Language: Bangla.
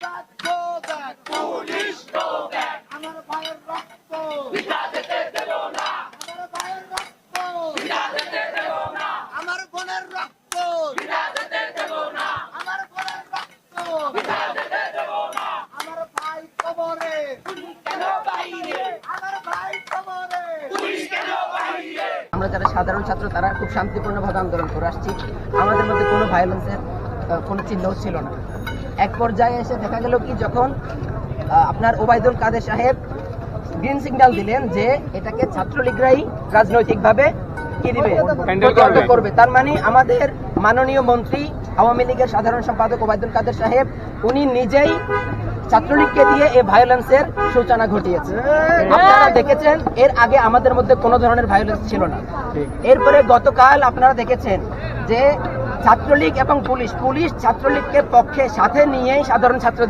পুলিশ গো ব্যাক, আমার ভাইয়ের রক্ত ভিটা যেতে দেব না, আমার ভাইয়ের রক্ত ভিটা যেতে দেব না, আমার বোনের রক্ত ভিটা যেতে দেব না, আমার বোনের রক্ত ভিটা যেতে দেব না। আমার ভাই কবরে পুলিশ কেন বাইরে, আমার ভাই কবরে পুলিশ কেন বাইরে? আমরা যারা সাধারণ ছাত্র তারা খুব শান্তিপূর্ণভাবে আন্দোলন করে আসছি। আমাদের মধ্যে কোনো ভায়োলেন্সের কোনো চিহ্নও ছিল না। এক পর্যায়ে এসে দেখা গেল কি, যখন আপনার ওবায়দুল কাদের সাহেব গ্রিন সিগন্যাল দিলেন যে এটাকে ছাত্রলীগরাই রাজনৈতিকভাবে কি দিবে, প্রতিহত করবে। তার মানে আমাদের মাননীয় মন্ত্রী আওয়ামী লীগের সাধারণ সম্পাদক ওবায়দুল কাদের সাহেব উনি নিজেই ছাত্রলীগকে দিয়ে এই ভায়োলেন্সের সূচনা ঘটিয়েছে। আপনারা দেখেছেন এর আগে আমাদের মধ্যে কোনো ধরনের ভায়োলেন্স ছিল না। এরপরে গতকাল আপনারা দেখেছেন যে ছাত্রলীগ এবং পুলিশ ছাত্রলীগকে পক্ষে সাথে নিয়েই সাধারণ ছাত্র